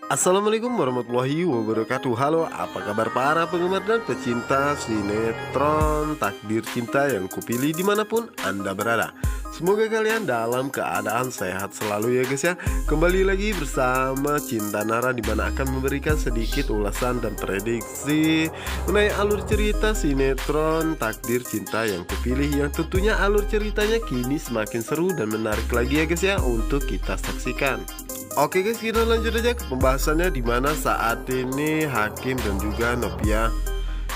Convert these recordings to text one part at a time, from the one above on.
Assalamualaikum warahmatullahi wabarakatuh. Halo, apa kabar para penggemar dan pecinta sinetron Takdir Cinta yang kupilih dimanapun Anda berada. Semoga kalian dalam keadaan sehat selalu ya guys ya. Kembali lagi bersama Cinta Nara, dimana akan memberikan sedikit ulasan dan prediksi mengenai alur cerita sinetron Takdir Cinta yang kupilih, yang tentunya alur ceritanya kini semakin seru dan menarik lagi ya guys ya untuk kita saksikan. Oke guys, kita lanjut aja ke pembahasannya, dimana saat ini Hakim dan juga Novia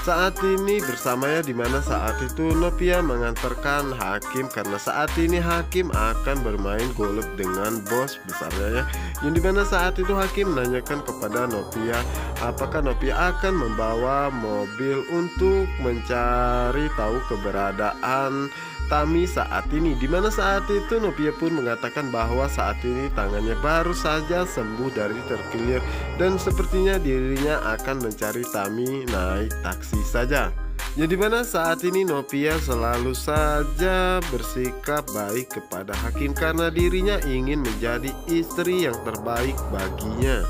saat ini bersamanya, dimana saat itu Novia mengantarkan Hakim karena saat ini Hakim akan bermain golf dengan bos besarnya ya. Yang dimana saat itu Hakim menanyakan kepada Novia apakah Novia akan membawa mobil untuk mencari tahu keberadaan Tami saat ini, dimana saat itu Novia pun mengatakan bahwa saat ini tangannya baru saja sembuh dari terkilir dan sepertinya dirinya akan mencari Tami naik taksi saja. Yang dimana saat ini Novia selalu saja bersikap baik kepada Hakim karena dirinya ingin menjadi istri yang terbaik baginya.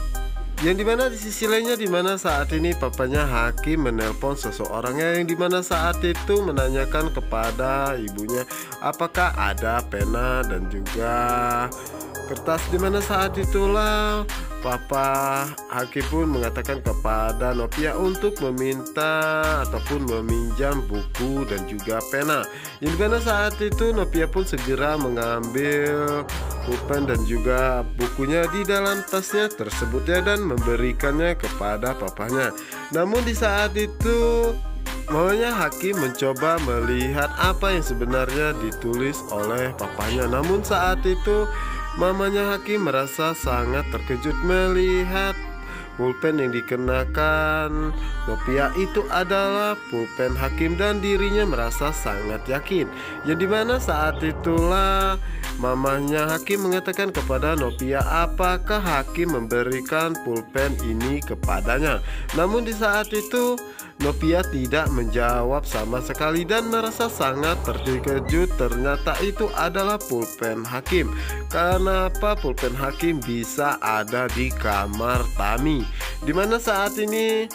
Yang dimana di sisi lainnya, dimana saat ini papanya Hakim menelpon seseorangnya, yang dimana saat itu menanyakan kepada ibunya apakah ada pena dan juga kertas, dimana saat itulah Papa Hakim pun mengatakan kepada Novia untuk meminta ataupun meminjam buku dan juga pena. Yang dimana saat itu Novia pun segera mengambil pulpen dan juga bukunya di dalam tasnya tersebut ya, dan memberikannya kepada papanya. Namun di saat itu mamanya Hakim mencoba melihat apa yang sebenarnya ditulis oleh papanya. Namun saat itu mamanya Hakim merasa sangat terkejut melihat pulpen yang dikenakan Novia itu adalah pulpen Hakim, dan dirinya merasa sangat yakin. Yang dimana saat itulah mamanya Hakim mengatakan kepada Novia apakah Hakim memberikan pulpen ini kepadanya. Namun di saat itu Novia tidak menjawab sama sekali dan merasa sangat terkejut. Ternyata itu adalah pulpen Hakim. Kenapa pulpen Hakim bisa ada di kamar Tami? Dimana saat ini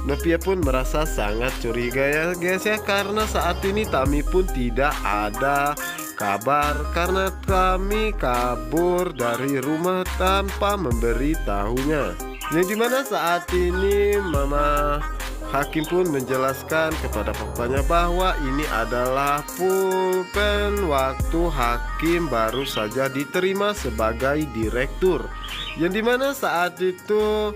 Novia pun merasa sangat curiga ya guys ya, karena saat ini Tami pun tidak ada kabar karena Tami kabur dari rumah tanpa memberitahunya. Yang dimana saat ini mama Hakim pun menjelaskan kepada papanya bahwa ini adalah pulpen waktu Hakim baru saja diterima sebagai direktur. Yang dimana saat itu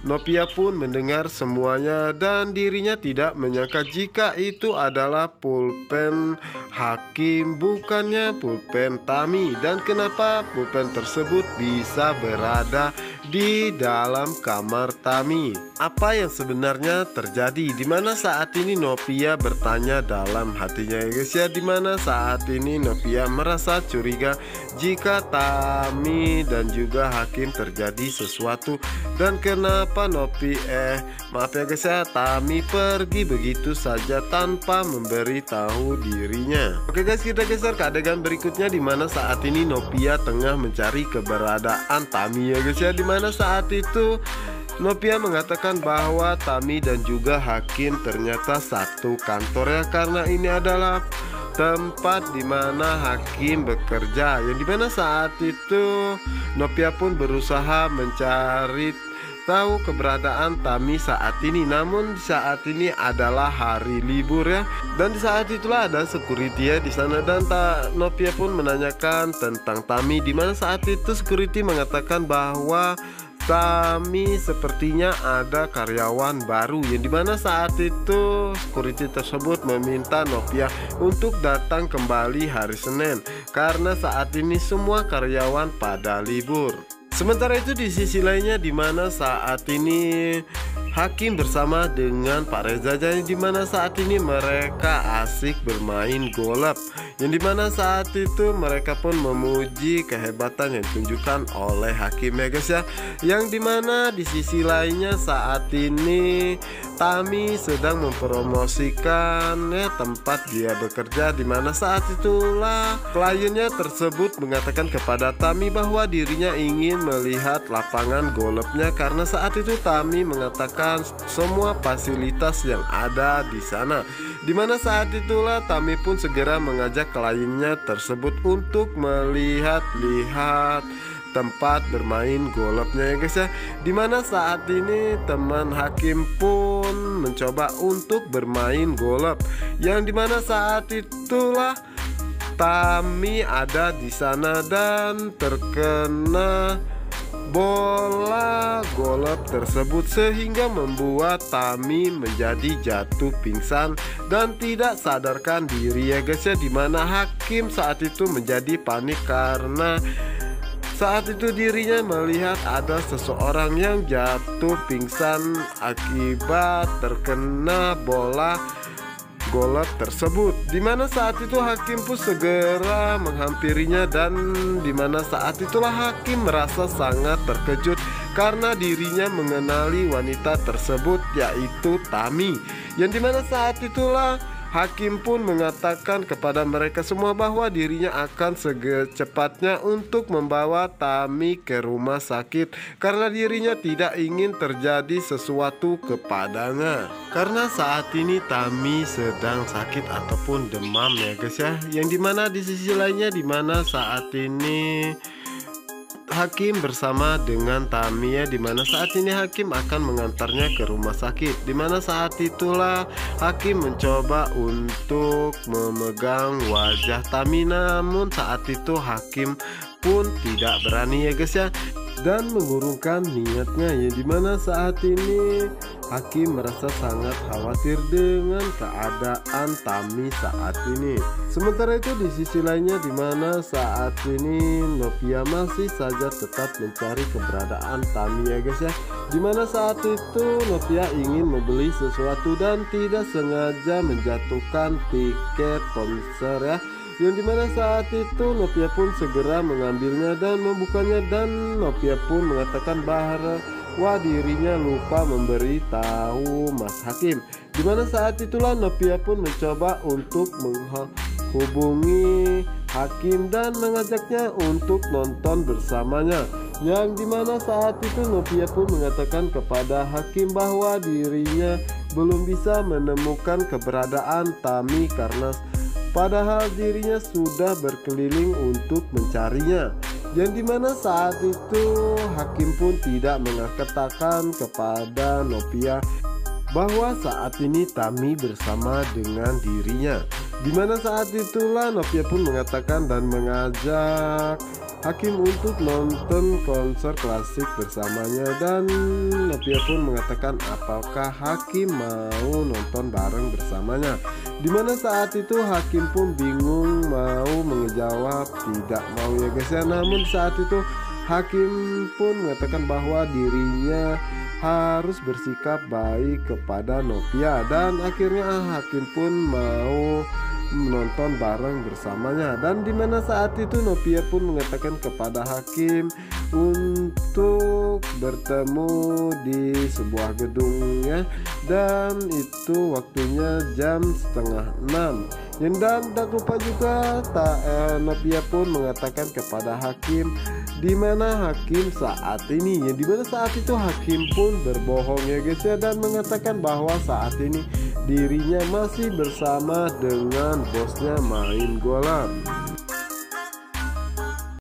Novia pun mendengar semuanya dan dirinya tidak menyangka jika itu adalah pulpen Hakim, bukannya pulpen Tami. Dan kenapa pulpen tersebut bisa berada di dalam kamar Tami? Apa yang sebenarnya terjadi? Dimana saat ini Novia bertanya dalam hatinya ya guys ya, dimana saat ini Novia merasa curiga jika Tami dan juga Hakim terjadi sesuatu. Dan kenapa maaf ya guys ya, Tami pergi begitu saja tanpa memberitahu dirinya. Oke guys, kita geser ke adegan berikutnya, dimana saat ini Novia tengah mencari keberadaan Tami ya guys ya, dimana saat itu Novia mengatakan bahwa Tami dan juga Hakim ternyata satu kantor ya, karena ini adalah tempat dimana Hakim bekerja. Yang dimana saat itu Novia pun berusaha mencari tahu keberadaan Tami saat ini. Namun saat ini adalah hari libur ya, dan di saat itulah ada security ya di sana, dan Novia pun menanyakan tentang Tami, dimana saat itu security mengatakan bahwa Tami sepertinya ada karyawan baru. Yang dimana saat itu security tersebut meminta Novia untuk datang kembali hari Senin karena saat ini semua karyawan pada libur. Sementara itu di sisi lainnya, dimana saat ini Hakim bersama dengan Pak Reza, dimana saat ini mereka asik bermain golf. Yang dimana saat itu mereka pun memuji kehebatan yang ditunjukkan oleh Hakim ya guys ya. Yang dimana di sisi lainnya saat ini Tami sedang mempromosikan tempat dia bekerja, di mana saat itulah kliennya tersebut mengatakan kepada Tami bahwa dirinya ingin melihat lapangan golfnya, karena saat itu Tami mengatakan semua fasilitas yang ada di sana. Di mana saat itulah Tami pun segera mengajak kliennya tersebut untuk melihat-lihat tempat bermain golfnya ya guys ya. Dimana saat ini teman Hakim pun mencoba untuk bermain golf, yang dimana saat itulah Tami ada di sana dan terkena bola golf tersebut, sehingga membuat Tami menjadi jatuh pingsan dan tidak sadarkan diri ya guys ya. Dimana Hakim saat itu menjadi panik karena saat itu dirinya melihat ada seseorang yang jatuh pingsan akibat terkena bola golf tersebut. Dimana saat itu Hakim pun segera menghampirinya, dan dimana saat itulah Hakim merasa sangat terkejut karena dirinya mengenali wanita tersebut, yaitu Tami. Yang dimana saat itulah Hakim pun mengatakan kepada mereka semua bahwa dirinya akan secepatnya untuk membawa Tami ke rumah sakit, karena dirinya tidak ingin terjadi sesuatu kepadanya. Karena saat ini Tami sedang sakit ataupun demam ya guys ya. Yang dimana di sisi lainnya, dimana saat ini Hakim bersama dengan Tami ya, dimana saat ini Hakim akan mengantarnya ke rumah sakit. Dimana saat itulah Hakim mencoba untuk memegang wajah Tami, namun saat itu Hakim pun tidak berani ya guys ya, dan mengurungkan niatnya ya. Dimana saat ini Hakim merasa sangat khawatir dengan keadaan Tami saat ini. Sementara itu di sisi lainnya, dimana saat ini Novia masih saja tetap mencari keberadaan Tami ya guys ya. Dimana saat itu Novia ingin membeli sesuatu dan tidak sengaja menjatuhkan tiket konser ya. Yang dimana saat itu Novia pun segera mengambilnya dan membukanya, dan Novia pun mengatakan bahwa dirinya lupa memberitahu Mas Hakim. Dimana saat itulah Novia pun mencoba untuk menghubungi Hakim dan mengajaknya untuk nonton bersamanya. Yang dimana saat itu Novia pun mengatakan kepada Hakim bahwa dirinya belum bisa menemukan keberadaan Tami, karena padahal dirinya sudah berkeliling untuk mencarinya. Yang dimana saat itu Hakim pun tidak mengatakan kepada Novia bahwa saat ini Tami bersama dengan dirinya. Dimana saat itulah Novia pun mengatakan dan mengajak Hakim untuk nonton konser klasik bersamanya, dan Novia pun mengatakan apakah Hakim mau nonton bareng bersamanya. Dimana saat itu Hakim pun bingung mau menjawab tidak mau ya guys ya. Namun saat itu Hakim pun mengatakan bahwa dirinya harus bersikap baik kepada Novia, dan akhirnya Hakim pun mau menonton bareng bersamanya. Dan dimana saat itu Novia pun mengatakan kepada Hakim untuk bertemu di sebuah gedung ya, dan itu waktunya jam 5:30. Dan tak lupa juga Novia pun mengatakan kepada Hakim dimana Hakim saat ini ya, dimana saat itu Hakim pun berbohong ya guys ya, dan mengatakan bahwa saat ini dirinya masih bersama dengan bosnya main golf.